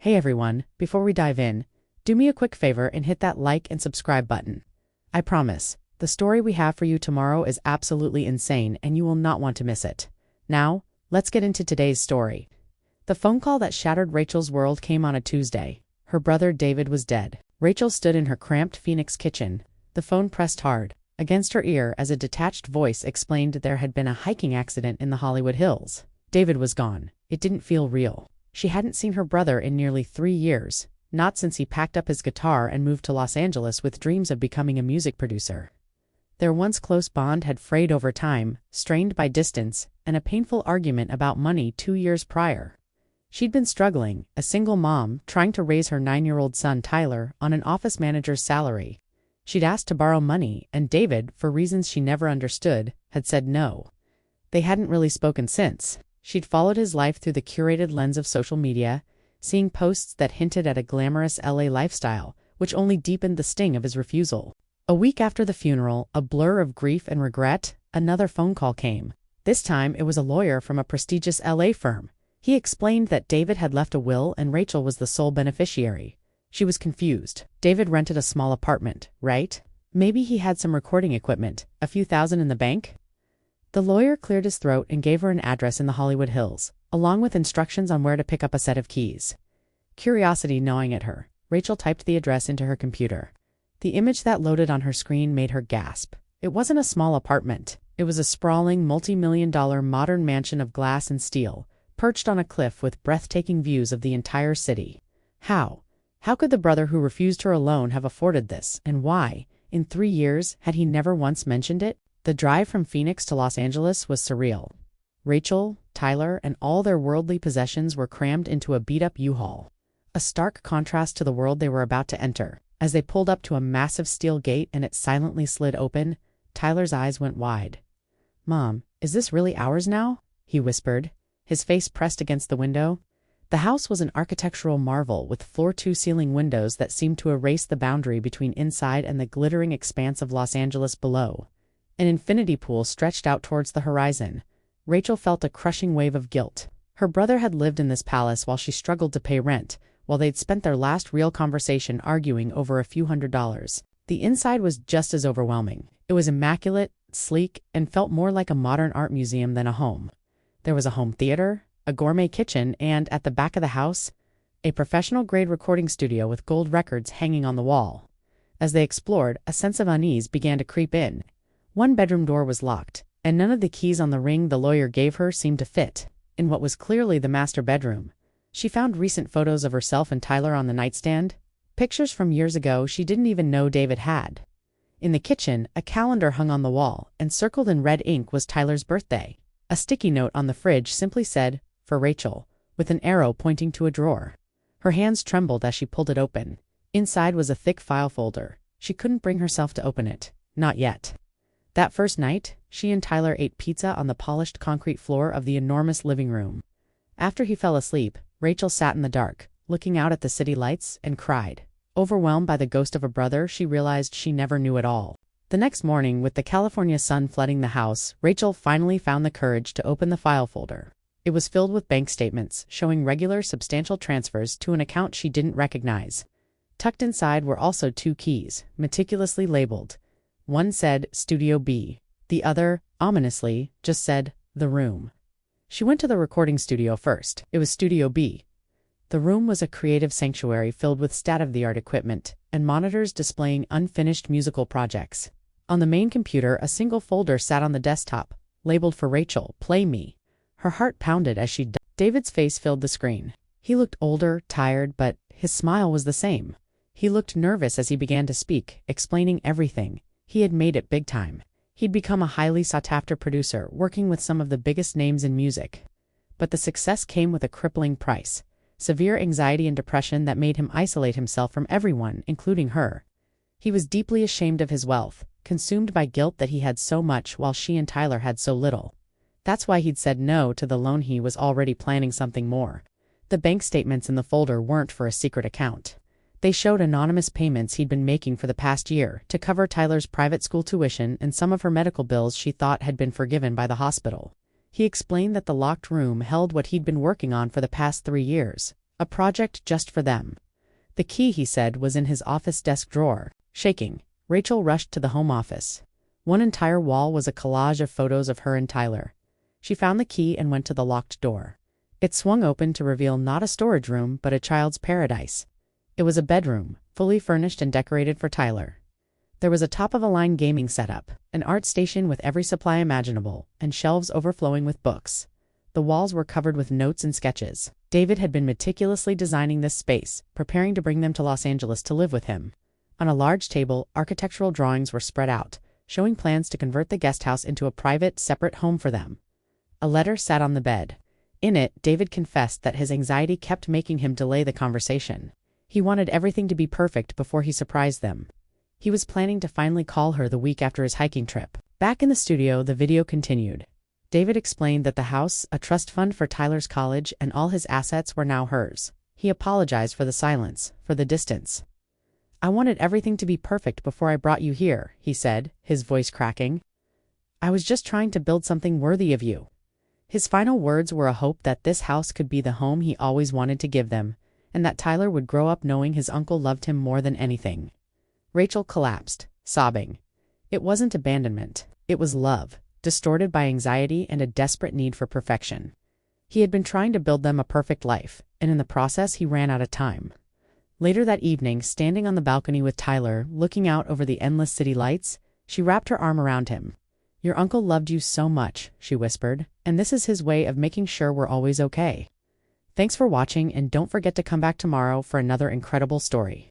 Hey everyone, before we dive in, do me a quick favor and hit that like and subscribe button. I promise, the story we have for you tomorrow is absolutely insane and you will not want to miss it. Now, let's get into today's story. The phone call that shattered Rachel's world came on a Tuesday. Her brother David was dead. Rachel stood in her cramped Phoenix kitchen, the phone pressed hard against her ear as a detached voice explained there had been a hiking accident in the Hollywood Hills. David was gone. It didn't feel real. She hadn't seen her brother in nearly 3 years, not since he packed up his guitar and moved to Los Angeles with dreams of becoming a music producer. Their once close bond had frayed over time, strained by distance, and a painful argument about money 2 years prior. She'd been struggling, a single mom, trying to raise her 9-year-old son Tyler on an office manager's salary. She'd asked to borrow money, and David, for reasons she never understood, had said no. They hadn't really spoken since. She'd followed his life through the curated lens of social media, seeing posts that hinted at a glamorous LA lifestyle, which only deepened the sting of his refusal. A week after the funeral, a blur of grief and regret, another phone call came. This time, it was a lawyer from a prestigious LA firm. He explained that David had left a will and Rachel was the sole beneficiary. She was confused. David rented a small apartment, right? Maybe he had some recording equipment, a few thousand in the bank? The lawyer cleared his throat and gave her an address in the Hollywood Hills, along with instructions on where to pick up a set of keys. Curiosity gnawing at her, Rachel typed the address into her computer. The image that loaded on her screen made her gasp. It wasn't a small apartment. It was a sprawling, multi-million-dollar modern mansion of glass and steel, perched on a cliff with breathtaking views of the entire city. How? How could the brother who refused her alone have afforded this, and why? In 3 years, had he never once mentioned it? The drive from Phoenix to Los Angeles was surreal. Rachel, Tyler, and all their worldly possessions were crammed into a beat-up U-Haul. A stark contrast to the world they were about to enter. As they pulled up to a massive steel gate and it silently slid open, Tyler's eyes went wide. "Mom, is this really ours now?" he whispered, his face pressed against the window. The house was an architectural marvel with floor-to-ceiling windows that seemed to erase the boundary between inside and the glittering expanse of Los Angeles below. An infinity pool stretched out towards the horizon. Rachel felt a crushing wave of guilt. Her brother had lived in this palace while she struggled to pay rent, while they'd spent their last real conversation arguing over a few $100s. The inside was just as overwhelming. It was immaculate, sleek, and felt more like a modern art museum than a home. There was a home theater, a gourmet kitchen, and, at the back of the house, a professional-grade recording studio with gold records hanging on the wall. As they explored, a sense of unease began to creep in. One bedroom door was locked, and none of the keys on the ring the lawyer gave her seemed to fit in what was clearly the master bedroom. She found recent photos of herself and Tyler on the nightstand, pictures from years ago she didn't even know David had. In the kitchen, a calendar hung on the wall, and circled in red ink was Tyler's birthday. A sticky note on the fridge simply said, "For Rachel," with an arrow pointing to a drawer. Her hands trembled as she pulled it open. Inside was a thick file folder. She couldn't bring herself to open it. Not yet. That first night, she and Tyler ate pizza on the polished concrete floor of the enormous living room. After he fell asleep, Rachel sat in the dark, looking out at the city lights, and cried. Overwhelmed by the ghost of a brother she realized she never knew at all. The next morning, with the California sun flooding the house, Rachel finally found the courage to open the file folder. It was filled with bank statements, showing regular, substantial transfers to an account she didn't recognize. Tucked inside were also 2 keys, meticulously labeled. One said Studio B. The other, ominously, just said, The Room. She went to the recording studio first. It was Studio B. The room was a creative sanctuary filled with state-of-the-art equipment and monitors displaying unfinished musical projects. On the main computer, a single folder sat on the desktop, labeled for Rachel, Play Me. Her heart pounded as she... David's face filled the screen. He looked older, tired, but his smile was the same. He looked nervous as he began to speak, explaining everything. He had made it big time. He'd become a highly sought-after producer, working with some of the biggest names in music. But the success came with a crippling price. Severe anxiety and depression that made him isolate himself from everyone, including her. He was deeply ashamed of his wealth, consumed by guilt that he had so much while she and Tyler had so little. That's why he'd said no to the loan. He was already planning something more. The bank statements in the folder weren't for a secret account. They showed anonymous payments he'd been making for the past year to cover Tyler's private school tuition and some of her medical bills she thought had been forgiven by the hospital. He explained that the locked room held what he'd been working on for the past 3 years, A project just for them. The key, he said, was in his office desk drawer. Shaking, Rachel rushed to the home office. One entire wall was a collage of photos of her and Tyler. She found the key and went to the locked door. It swung open to reveal not a storage room but a child's paradise. It was a bedroom, fully furnished and decorated for Tyler. There was a top-of-the-line gaming setup, an art station with every supply imaginable, and shelves overflowing with books. The walls were covered with notes and sketches. David had been meticulously designing this space, preparing to bring them to Los Angeles to live with him. On a large table, architectural drawings were spread out, showing plans to convert the guest house into a private, separate home for them. A letter sat on the bed. In it, David confessed that his anxiety kept making him delay the conversation. He wanted everything to be perfect before he surprised them. He was planning to finally call her the week after his hiking trip. Back in the studio, the video continued. David explained that the house, a trust fund for Tyler's college, and all his assets were now hers. He apologized for the silence, for the distance. "I wanted everything to be perfect before I brought you here," he said, his voice cracking. "I was just trying to build something worthy of you." His final words were a hope that this house could be the home he always wanted to give them, and that Tyler would grow up knowing his uncle loved him more than anything. Rachel collapsed, sobbing. It wasn't abandonment. It was love, distorted by anxiety and a desperate need for perfection. He had been trying to build them a perfect life, and in the process he ran out of time. Later that evening, standing on the balcony with Tyler, looking out over the endless city lights, she wrapped her arm around him. "Your uncle loved you so much," she whispered, "and this is his way of making sure we're always okay." Thanks for watching, and don't forget to come back tomorrow for another incredible story.